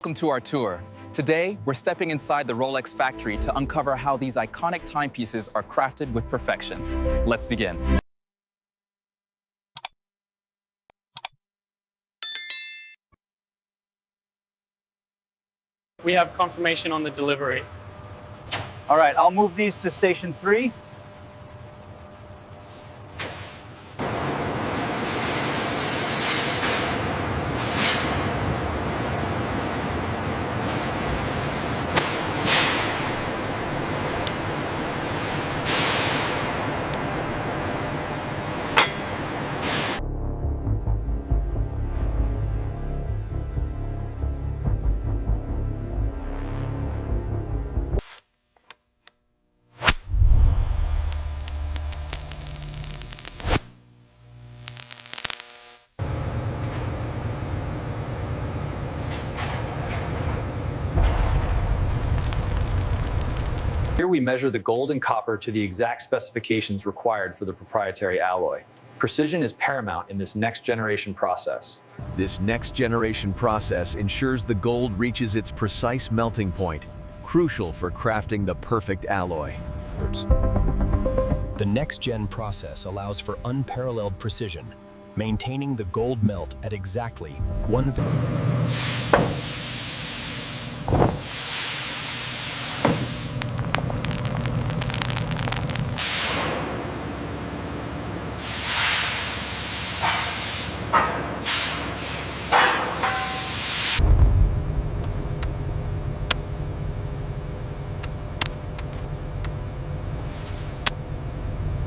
Welcome to our tour. Today, we're stepping inside the Rolex factory to uncover how these iconic timepieces are crafted with perfection. Let's begin. We have confirmation on the delivery. All right, I'll move these to station 3. Here we measure the gold and copper to the exact specifications required for the proprietary alloy. Precision is paramount in this next-generation process. This next-generation process ensures the gold reaches its precise melting point, crucial for crafting the perfect alloy. The next-gen process allows for unparalleled precision, maintaining the gold melt at exactly one.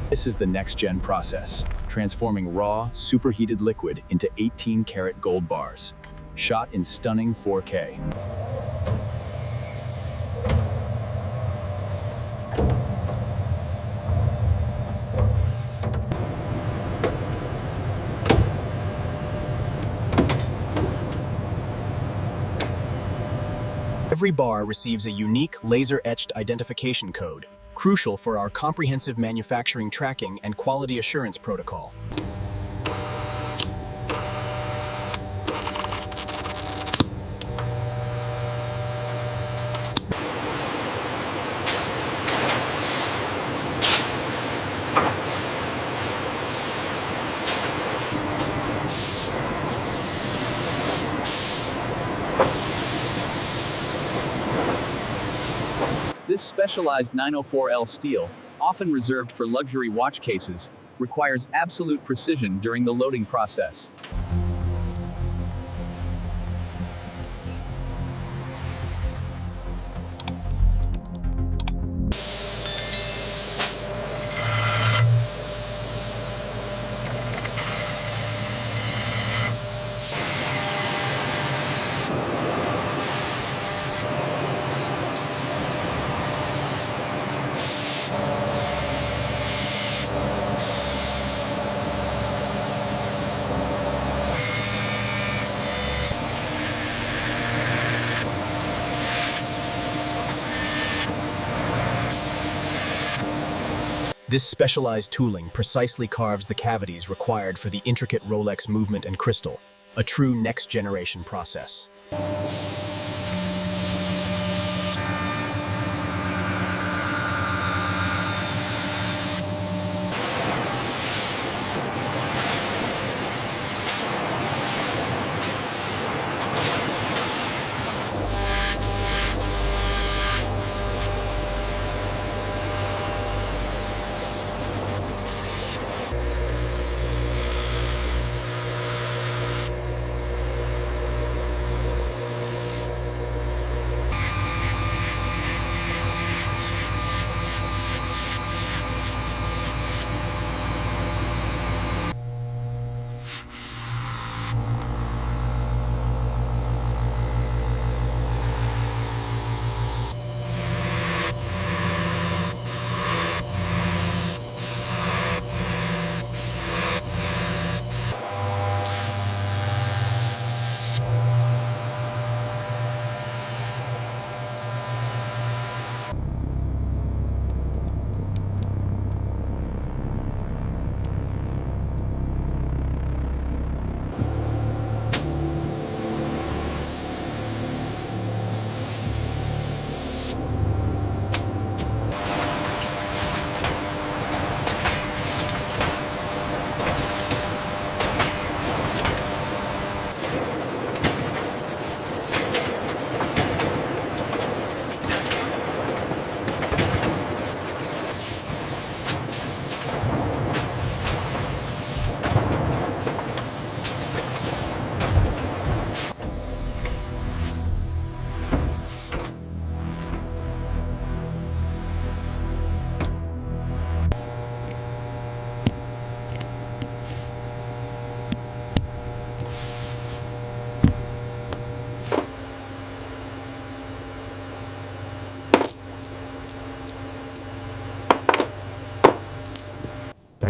This is the next-gen process, transforming raw, superheated liquid into 18-karat gold bars, shot in stunning 4K. Every bar receives a unique laser-etched identification code, crucial for our comprehensive manufacturing tracking and quality assurance protocol. This specialized 904L steel, often reserved for luxury watch cases, requires absolute precision during the loading process. This specialized tooling precisely carves the cavities required for the intricate Rolex movement and crystal, a true next-generation process.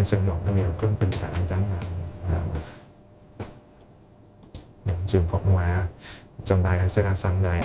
sự nhuận nhiều công tình trạng chẳng hạn những trường hợp mà trong đây sẽ ra sân này.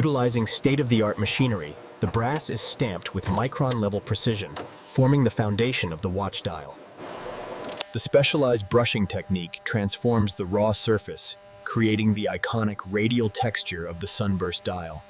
Utilizing state-of-the-art machinery, the brass is stamped with micron-level precision, forming the foundation of the watch dial. The specialized brushing technique transforms the raw surface, creating the iconic radial texture of the sunburst dial.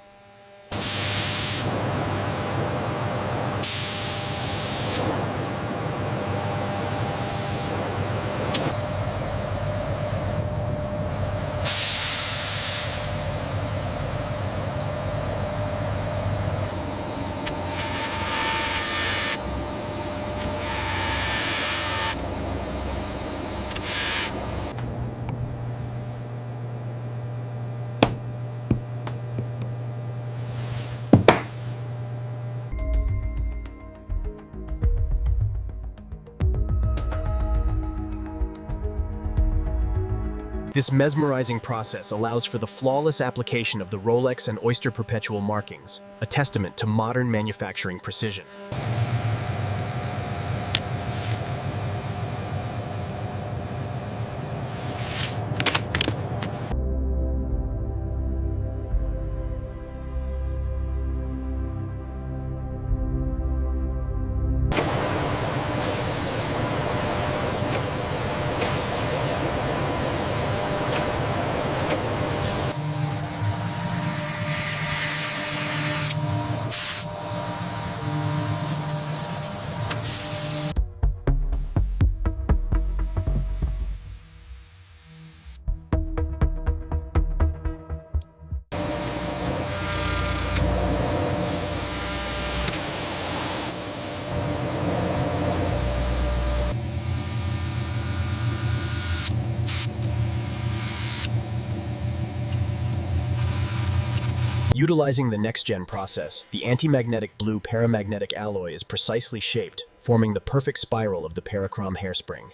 This mesmerizing process allows for the flawless application of the Rolex and Oyster Perpetual markings, a testament to modern manufacturing precision. Utilizing the next-gen process, the anti-magnetic blue paramagnetic alloy is precisely shaped, forming the perfect spiral of the parachrom hairspring.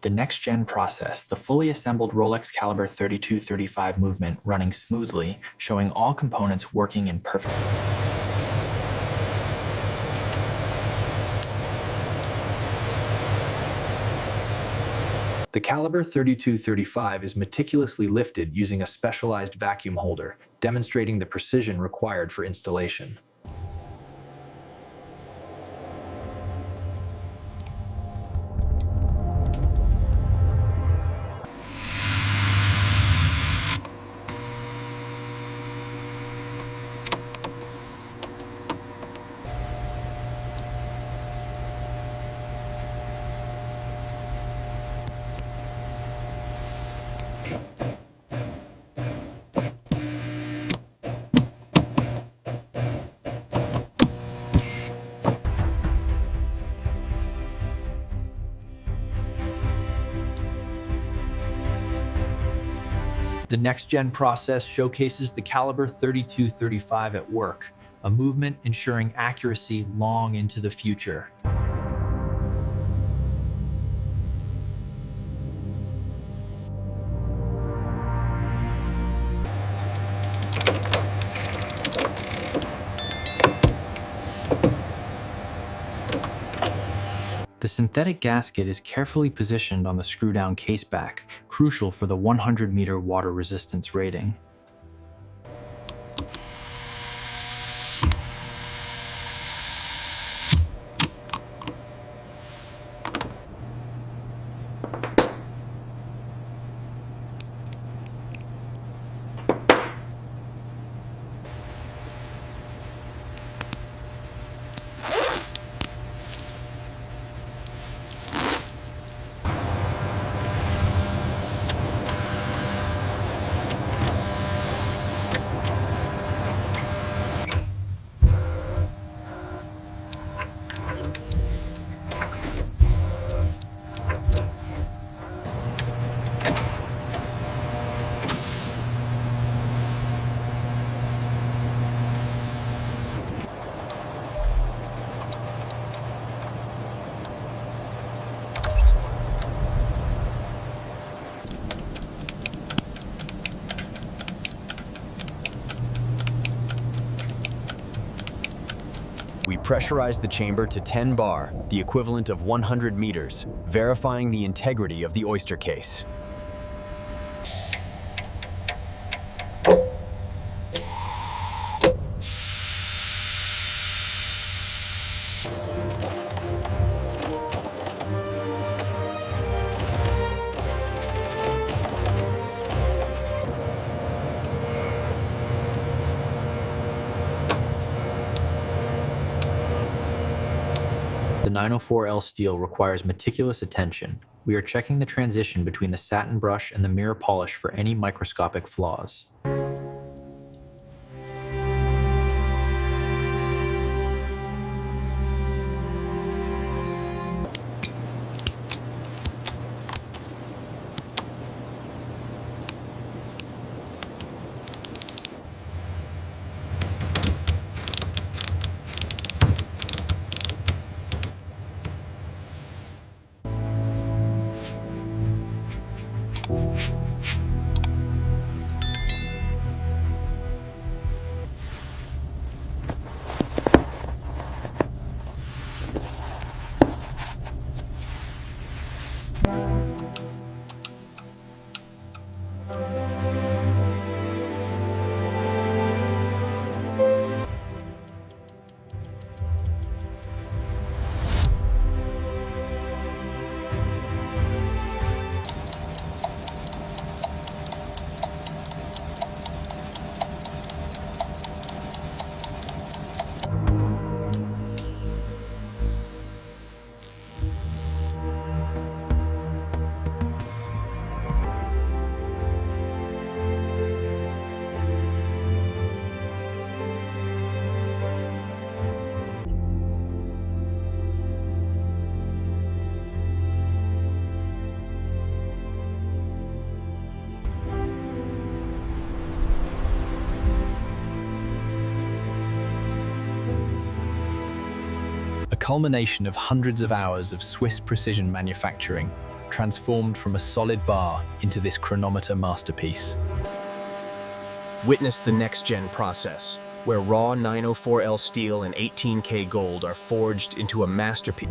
The next-gen process, the fully assembled Rolex caliber 32-35 movement running smoothly, showing all components working in perfect. The caliber 3235 is meticulously lifted using a specialized vacuum holder, demonstrating the precision required for installation. The next-gen process showcases the caliber 3235 at work, a movement ensuring accuracy long into the future. The synthetic gasket is carefully positioned on the screw-down caseback, crucial for the 100-meter water resistance rating. We pressurize the chamber to 10 bar, the equivalent of 100 meters, verifying the integrity of the oyster case. The 904L steel requires meticulous attention. We are checking the transition between the satin brush and the mirror polish for any microscopic flaws. A culmination of hundreds of hours of Swiss precision manufacturing, transformed from a solid bar into this chronometer masterpiece. Witness the next-gen process, where raw 904L steel and 18K gold are forged into a masterpiece.